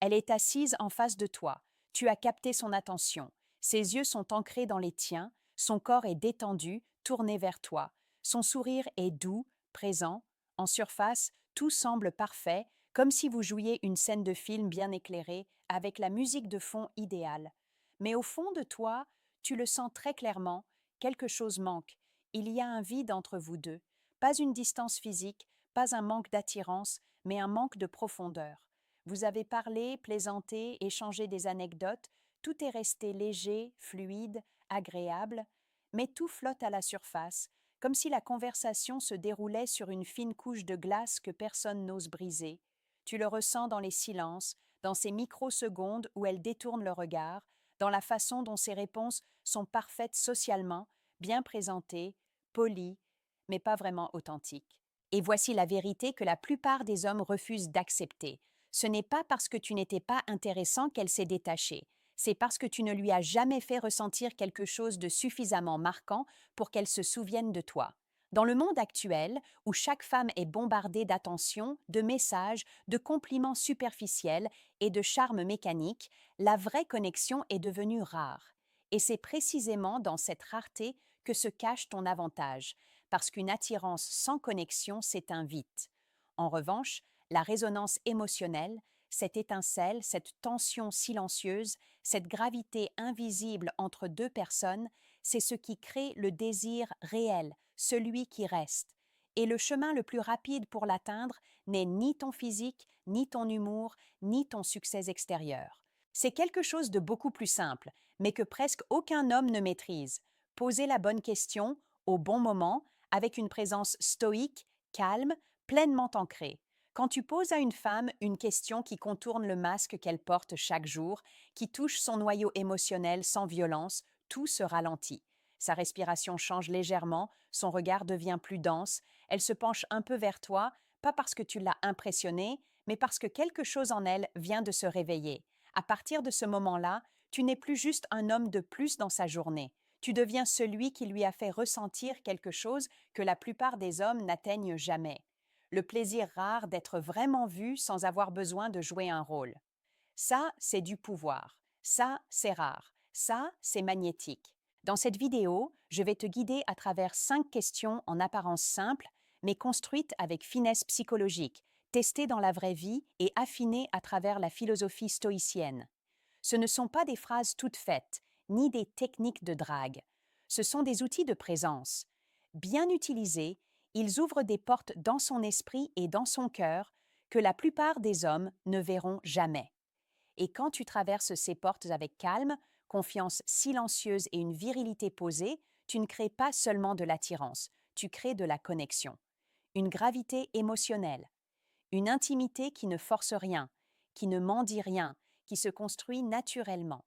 Elle est assise en face de toi. Tu as capté son attention. Ses yeux sont ancrés dans les tiens, son corps est détendu, tourné vers toi. Son sourire est doux, présent. En surface, tout semble parfait, comme si vous jouiez une scène de film bien éclairée, avec la musique de fond idéale. Mais au fond de toi, tu le sens très clairement, quelque chose manque. Il y a un vide entre vous deux. Pas une distance physique, pas un manque d'attirance, mais un manque de profondeur. Vous avez parlé, plaisanté, échangé des anecdotes, tout est resté léger, fluide, agréable, mais tout flotte à la surface, comme si la conversation se déroulait sur une fine couche de glace que personne n'ose briser. Tu le ressens dans les silences, dans ces microsecondes où elle détourne le regard, dans la façon dont ses réponses sont parfaites socialement, bien présentées, polies, mais pas vraiment authentiques. Et voici la vérité que la plupart des hommes refusent d'accepter. Ce n'est pas parce que tu n'étais pas intéressant qu'elle s'est détachée, c'est parce que tu ne lui as jamais fait ressentir quelque chose de suffisamment marquant pour qu'elle se souvienne de toi. Dans le monde actuel, où chaque femme est bombardée d'attention, de messages, de compliments superficiels et de charme mécanique, la vraie connexion est devenue rare. Et c'est précisément dans cette rareté que se cache ton avantage, parce qu'une attirance sans connexion s'éteint vite. En revanche, la résonance émotionnelle, cette étincelle, cette tension silencieuse, cette gravité invisible entre deux personnes, c'est ce qui crée le désir réel, celui qui reste. Et le chemin le plus rapide pour l'atteindre n'est ni ton physique, ni ton humour, ni ton succès extérieur. C'est quelque chose de beaucoup plus simple, mais que presque aucun homme ne maîtrise. Poser la bonne question, au bon moment, avec une présence stoïque, calme, pleinement ancrée. Quand tu poses à une femme une question qui contourne le masque qu'elle porte chaque jour, qui touche son noyau émotionnel sans violence, tout se ralentit. Sa respiration change légèrement, son regard devient plus dense, elle se penche un peu vers toi, pas parce que tu l'as impressionnée, mais parce que quelque chose en elle vient de se réveiller. À partir de ce moment-là, tu n'es plus juste un homme de plus dans sa journée. Tu deviens celui qui lui a fait ressentir quelque chose que la plupart des hommes n'atteignent jamais. Le plaisir rare d'être vraiment vu sans avoir besoin de jouer un rôle. Ça, c'est du pouvoir. Ça, c'est rare. Ça, c'est magnétique. Dans cette vidéo, je vais te guider à travers 5 questions en apparence simples, mais construites avec finesse psychologique, testées dans la vraie vie et affinées à travers la philosophie stoïcienne. Ce ne sont pas des phrases toutes faites, ni des techniques de drague. Ce sont des outils de présence. Bien utilisés, ils ouvrent des portes dans son esprit et dans son cœur que la plupart des hommes ne verront jamais. Et quand tu traverses ces portes avec calme, confiance silencieuse et une virilité posée, tu ne crées pas seulement de l'attirance, tu crées de la connexion. Une gravité émotionnelle, une intimité qui ne force rien, qui ne mendie rien, qui se construit naturellement.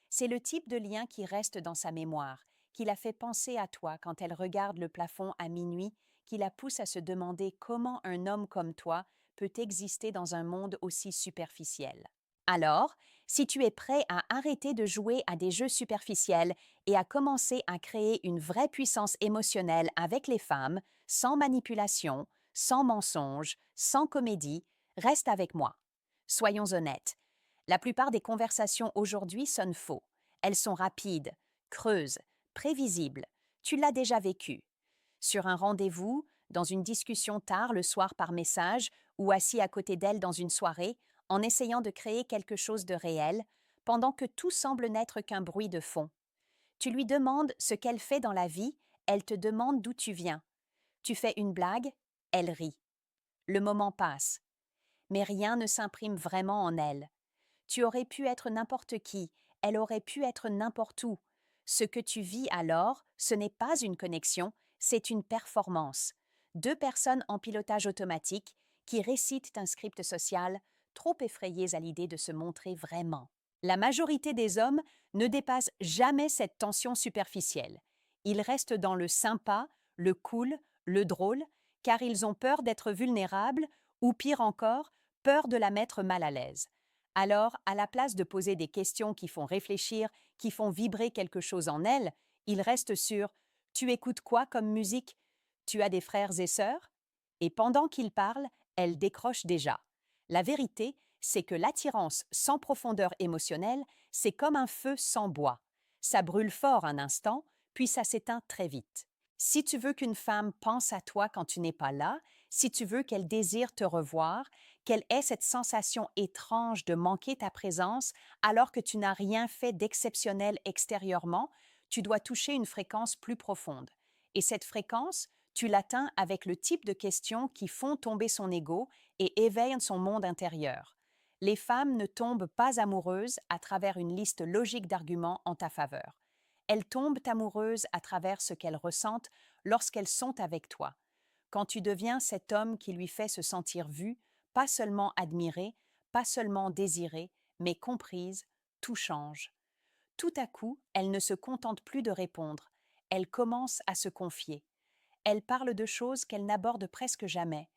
C'est le type de lien qui reste dans sa mémoire, qui la fait penser à toi quand elle regarde le plafond à minuit, qui la pousse à se demander comment un homme comme toi peut exister dans un monde aussi superficiel. Alors, si tu es prêt à arrêter de jouer à des jeux superficiels et à commencer à créer une vraie puissance émotionnelle avec les femmes, sans manipulation, sans mensonge, sans comédie, reste avec moi. Soyons honnêtes, la plupart des conversations aujourd'hui sonnent faux. Elles sont rapides, creuses, prévisibles. Tu l'as déjà vécu. Sur un rendez-vous, dans une discussion tard le soir par message ou assis à côté d'elle dans une soirée, en essayant de créer quelque chose de réel, pendant que tout semble n'être qu'un bruit de fond. Tu lui demandes ce qu'elle fait dans la vie, elle te demande d'où tu viens. Tu fais une blague, elle rit. Le moment passe, mais rien ne s'imprime vraiment en elle. Tu aurais pu être n'importe qui, elle aurait pu être n'importe où. Ce que tu vis alors, ce n'est pas une connexion, c'est une performance. Deux personnes en pilotage automatique qui récitent un script social, trop effrayées à l'idée de se montrer vraiment. La majorité des hommes ne dépassent jamais cette tension superficielle. Ils restent dans le sympa, le cool, le drôle, car ils ont peur d'être vulnérables ou pire encore, peur de la mettre mal à l'aise. Alors, à la place de poser des questions qui font réfléchir, qui font vibrer quelque chose en elle, ils restent sur «Tu écoutes quoi comme musique? Tu as des frères et sœurs?» Et pendant qu'ils parlent, elle décroche déjà. La vérité, c'est que l'attirance sans profondeur émotionnelle, c'est comme un feu sans bois. Ça brûle fort un instant, puis ça s'éteint très vite. Si tu veux qu'une femme pense à toi quand tu n'es pas là, si tu veux qu'elle désire te revoir, qu'elle ait cette sensation étrange de manquer ta présence alors que tu n'as rien fait d'exceptionnel extérieurement, tu dois toucher une fréquence plus profonde. Et cette fréquence, tu l'atteins avec le type de questions qui font tomber son ego et éveillent son monde intérieur. Les femmes ne tombent pas amoureuses à travers une liste logique d'arguments en ta faveur. Elles tombent amoureuses à travers ce qu'elles ressentent lorsqu'elles sont avec toi. Quand tu deviens cet homme qui lui fait se sentir vue, pas seulement admirée, pas seulement désirée, mais comprise, tout change. Tout à coup, elle ne se contente plus de répondre, elle commence à se confier. Elle parle de choses qu'elle n'aborde presque jamais.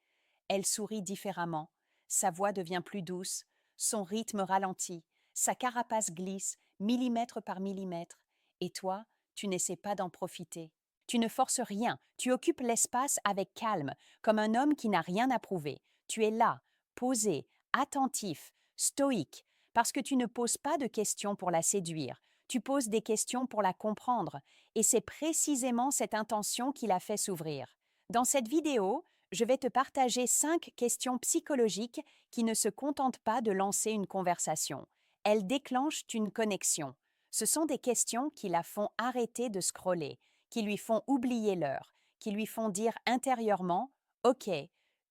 Elle sourit différemment, sa voix devient plus douce, son rythme ralentit, sa carapace glisse, millimètre par millimètre, et toi, tu n'essaies pas d'en profiter. Tu ne forces rien, tu occupes l'espace avec calme, comme un homme qui n'a rien à prouver. Tu es là, posé, attentif, stoïque, parce que tu ne poses pas de questions pour la séduire, tu poses des questions pour la comprendre, et c'est précisément cette intention qui la fait s'ouvrir. Dans cette vidéo, je vais te partager 5 questions psychologiques qui ne se contentent pas de lancer une conversation. Elles déclenchent une connexion. Ce sont des questions qui la font arrêter de scroller, qui lui font oublier l'heure, qui lui font dire intérieurement « Ok,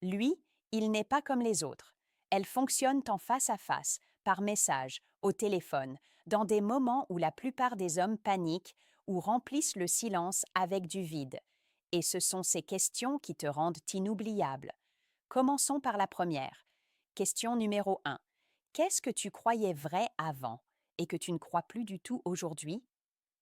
lui, il n'est pas comme les autres ». Elles fonctionnent en face à face, par message, au téléphone, dans des moments où la plupart des hommes paniquent ou remplissent le silence avec du vide. Et ce sont ces questions qui te rendent inoubliable. Commençons par la première. Question numéro 1. Qu'est-ce que tu croyais vrai avant et que tu ne crois plus du tout aujourd'hui?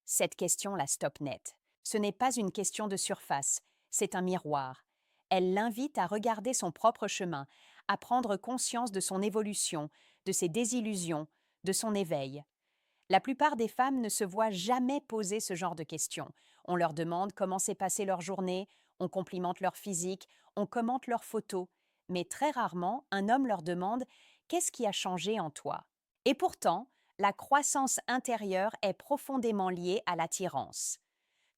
Cette question la stoppe net. Ce n'est pas une question de surface, c'est un miroir. Elle l'invite à regarder son propre chemin, à prendre conscience de son évolution, de ses désillusions, de son éveil. La plupart des femmes ne se voient jamais poser ce genre de questions. On leur demande comment s'est passée leur journée, on complimente leur physique, on commente leurs photos. Mais très rarement, un homme leur demande qu'est-ce qui a changé en toi. Et pourtant, la croissance intérieure est profondément liée à l'attirance.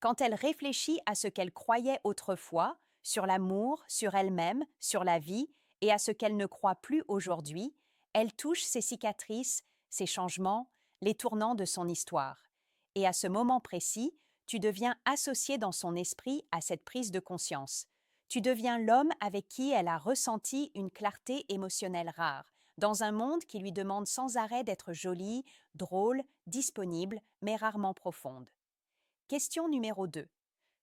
Quand elle réfléchit à ce qu'elle croyait autrefois, sur l'amour, sur elle-même, sur la vie, et à ce qu'elle ne croit plus aujourd'hui, elle touche ses cicatrices, ses changements, les tournants de son histoire. Et à ce moment précis, tu deviens associé dans son esprit à cette prise de conscience. Tu deviens l'homme avec qui elle a ressenti une clarté émotionnelle rare, dans un monde qui lui demande sans arrêt d'être jolie, drôle, disponible, mais rarement profonde. Question numéro 2.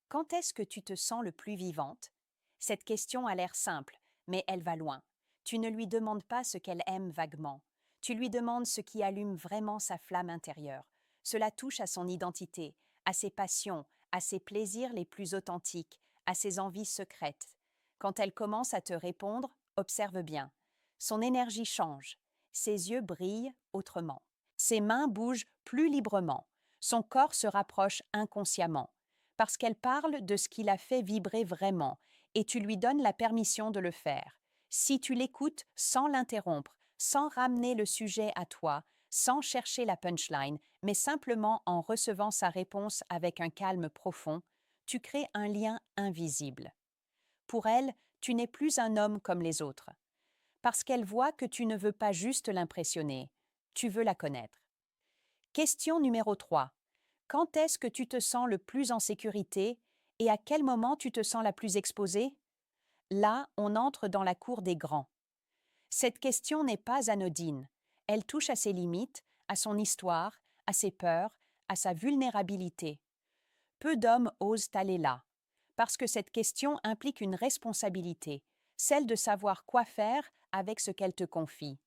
Quand est-ce que tu te sens le plus vivante? Cette question a l'air simple, mais elle va loin. Tu ne lui demandes pas ce qu'elle aime vaguement. Tu lui demandes ce qui allume vraiment sa flamme intérieure. Cela touche à son identité, à ses passions, à ses plaisirs les plus authentiques, à ses envies secrètes. Quand elle commence à te répondre, observe bien. Son énergie change. Ses yeux brillent autrement. Ses mains bougent plus librement. Son corps se rapproche inconsciemment parce qu'elle parle de ce qui la fait vibrer vraiment, et tu lui donnes la permission de le faire. Si tu l'écoutes sans l'interrompre, sans ramener le sujet à toi, sans chercher la punchline, mais simplement en recevant sa réponse avec un calme profond, tu crées un lien invisible. Pour elle, tu n'es plus un homme comme les autres, parce qu'elle voit que tu ne veux pas juste l'impressionner, tu veux la connaître. Question numéro 3. Quand est-ce que tu te sens le plus en sécurité et à quel moment tu te sens la plus exposée? Là, on entre dans la cour des grands. Cette question n'est pas anodine. Elle touche à ses limites, à son histoire, à ses peurs, à sa vulnérabilité. Peu d'hommes osent aller là, parce que cette question implique une responsabilité, celle de savoir quoi faire avec ce qu'elle te confie.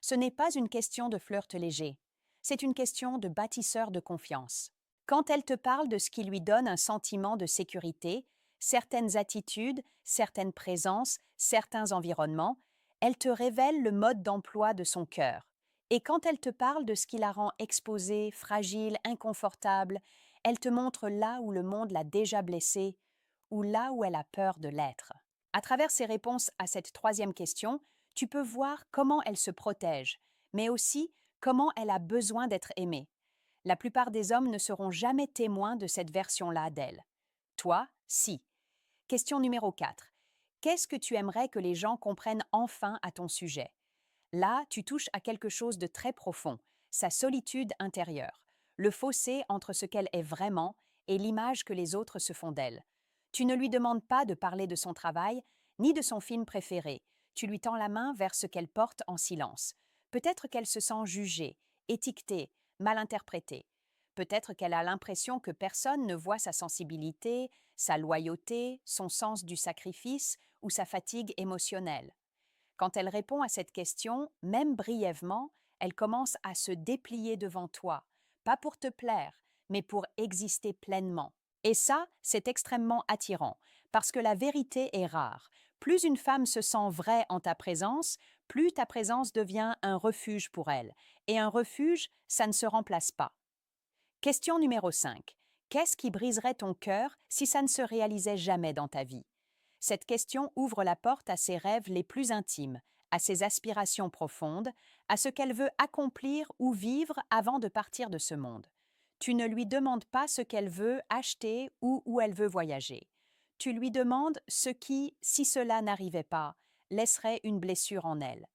Ce n'est pas une question de flirt léger, c'est une question de bâtisseur de confiance. Quand elle te parle de ce qui lui donne un sentiment de sécurité, certaines attitudes, certaines présences, certains environnements, elle te révèle le mode d'emploi de son cœur. Et quand elle te parle de ce qui la rend exposée, fragile, inconfortable, elle te montre là où le monde l'a déjà blessée ou là où elle a peur de l'être. À travers ses réponses à cette troisième question, Tu peux voir comment elle se protège, mais aussi comment elle a besoin d'être aimée. La plupart des hommes ne seront jamais témoins de cette version-là d'elle. Toi, si. Question numéro 4. Qu'est-ce que tu aimerais que les gens comprennent enfin à ton sujet? Là, tu touches à quelque chose de très profond, sa solitude intérieure, le fossé entre ce qu'elle est vraiment et l'image que les autres se font d'elle. Tu ne lui demandes pas de parler de son travail, ni de son film préféré. Tu lui tends la main vers ce qu'elle porte en silence. Peut-être qu'elle se sent jugée, étiquetée, mal interprétée. Peut-être qu'elle a l'impression que personne ne voit sa sensibilité, sa loyauté, son sens du sacrifice ou sa fatigue émotionnelle. Quand elle répond à cette question, même brièvement, elle commence à se déplier devant toi, pas pour te plaire, mais pour exister pleinement. Et ça, c'est extrêmement attirant, parce que la vérité est rare. Plus une femme se sent vraie en ta présence, plus ta présence devient un refuge pour elle. Et un refuge, ça ne se remplace pas. Question numéro 5. Qu'est-ce qui briserait ton cœur si ça ne se réalisait jamais dans ta vie? Cette question ouvre la porte à ses rêves les plus intimes, à ses aspirations profondes, à ce qu'elle veut accomplir ou vivre avant de partir de ce monde. Tu ne lui demandes pas ce qu'elle veut acheter ou où elle veut voyager. Tu lui demandes ce qui, si cela n'arrivait pas, laisserait une blessure en elle.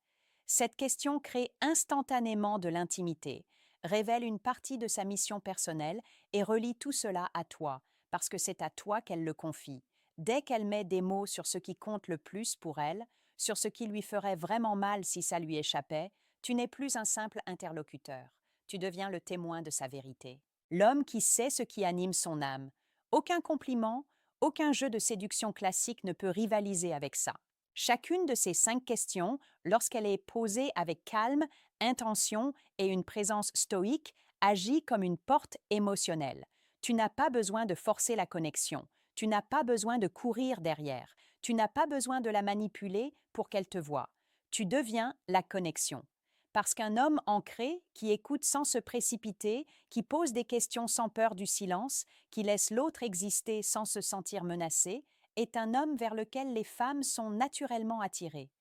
Cette question crée instantanément de l'intimité, révèle une partie de sa mission personnelle et relie tout cela à toi, parce que c'est à toi qu'elle le confie. Dès qu'elle met des mots sur ce qui compte le plus pour elle, sur ce qui lui ferait vraiment mal si ça lui échappait, tu n'es plus un simple interlocuteur. Tu deviens le témoin de sa vérité. L'homme qui sait ce qui anime son âme. Aucun compliment, aucun jeu de séduction classique ne peut rivaliser avec ça. Chacune de ces 5 questions, lorsqu'elle est posée avec calme, intention et une présence stoïque, agit comme une porte émotionnelle. Tu n'as pas besoin de forcer la connexion. Tu n'as pas besoin de courir derrière. Tu n'as pas besoin de la manipuler pour qu'elle te voie. Tu deviens la connexion. Parce qu'un homme ancré, qui écoute sans se précipiter, qui pose des questions sans peur du silence, qui laisse l'autre exister sans se sentir menacé, est un homme vers lequel les femmes sont naturellement attirées.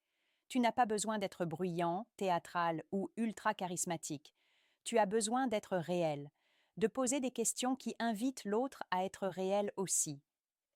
Tu n'as pas besoin d'être bruyant, théâtral ou ultra charismatique. Tu as besoin d'être réel, de poser des questions qui invitent l'autre à être réel aussi.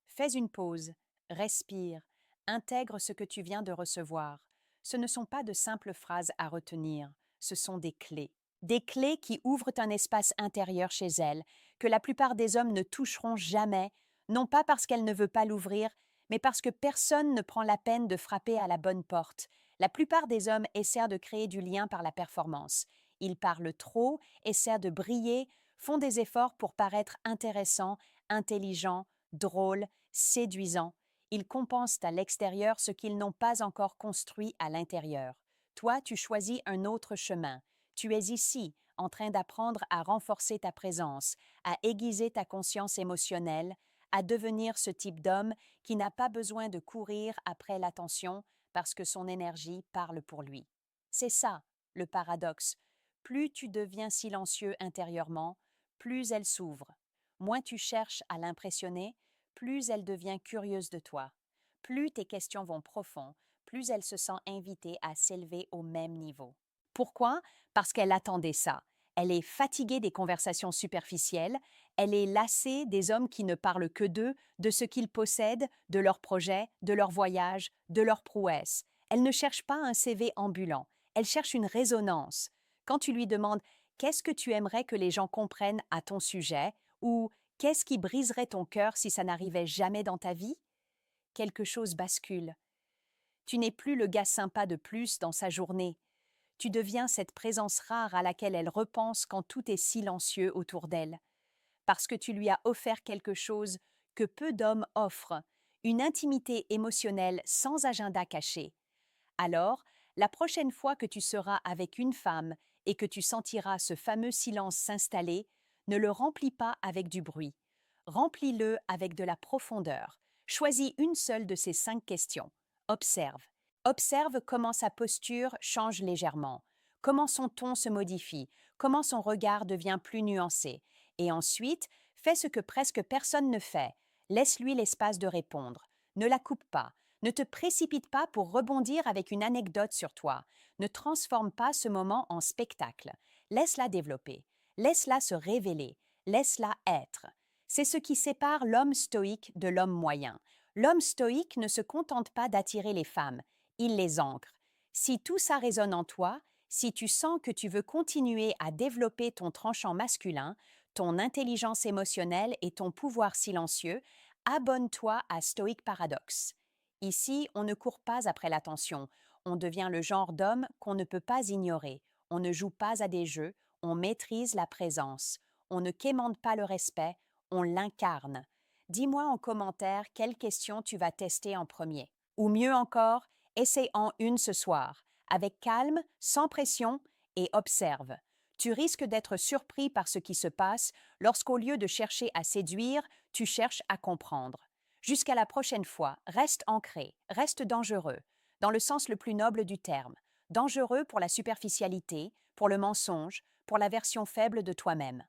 Fais une pause, respire, intègre ce que tu viens de recevoir. Ce ne sont pas de simples phrases à retenir, ce sont des clés. Des clés qui ouvrent un espace intérieur chez elle, que la plupart des hommes ne toucheront jamais, non pas parce qu'elle ne veut pas l'ouvrir, mais parce que personne ne prend la peine de frapper à la bonne porte. La plupart des hommes essaient de créer du lien par la performance. Ils parlent trop, essaient de briller, font des efforts pour paraître intéressants, intelligents, drôles, séduisants. Ils compensent à l'extérieur ce qu'ils n'ont pas encore construit à l'intérieur. Toi, tu choisis un autre chemin. Tu es ici, en train d'apprendre à renforcer ta présence, à aiguiser ta conscience émotionnelle, à devenir ce type d'homme qui n'a pas besoin de courir après l'attention parce que son énergie parle pour lui. C'est ça, le paradoxe. Plus tu deviens silencieux intérieurement, plus elle s'ouvre. Moins tu cherches à l'impressionner, plus elle devient curieuse de toi. Plus tes questions vont profond, plus elle se sent invitée à s'élever au même niveau. Pourquoi? Parce qu'elle attendait ça. Elle est fatiguée des conversations superficielles, elle est lassée des hommes qui ne parlent que d'eux, de ce qu'ils possèdent, de leurs projets, de leurs voyages, de leurs prouesses. Elle ne cherche pas un CV ambulant, elle cherche une résonance. Quand tu lui demandes qu'est-ce que tu aimerais que les gens comprennent à ton sujet ou qu'est-ce qui briserait ton cœur si ça n'arrivait jamais dans ta vie? Quelque chose bascule. Tu n'es plus le gars sympa de plus dans sa journée. Tu deviens cette présence rare à laquelle elle repense quand tout est silencieux autour d'elle. Parce que tu lui as offert quelque chose que peu d'hommes offrent, une intimité émotionnelle sans agenda caché. Alors, la prochaine fois que tu seras avec une femme et que tu sentiras ce fameux silence s'installer, ne le remplis pas avec du bruit. Remplis-le avec de la profondeur. Choisis une seule de ces 5 questions. Observe. Observe comment sa posture change légèrement, comment son ton se modifie, comment son regard devient plus nuancé. Et ensuite, fais ce que presque personne ne fait. Laisse-lui l'espace de répondre. Ne la coupe pas. Ne te précipite pas pour rebondir avec une anecdote sur toi. Ne transforme pas ce moment en spectacle. Laisse-la développer. Laisse-la se révéler. Laisse-la être. C'est ce qui sépare l'homme stoïque de l'homme moyen. L'homme stoïque ne se contente pas d'attirer les femmes, il les ancre. Si tout ça résonne en toi, si tu sens que tu veux continuer à développer ton tranchant masculin, ton intelligence émotionnelle et ton pouvoir silencieux, abonne-toi à Stoic Paradox. Ici, on ne court pas après l'attention, on devient le genre d'homme qu'on ne peut pas ignorer, on ne joue pas à des jeux, on maîtrise la présence, on ne quémande pas le respect, on l'incarne. Dis-moi en commentaire quelle question tu vas tester en premier. Ou mieux encore, essaie en une ce soir, avec calme, sans pression, et observe. Tu risques d'être surpris par ce qui se passe lorsqu'au lieu de chercher à séduire, tu cherches à comprendre. Jusqu'à la prochaine fois, reste ancré, reste dangereux, dans le sens le plus noble du terme. Dangereux pour la superficialité, pour le mensonge, pour la version faible de toi-même.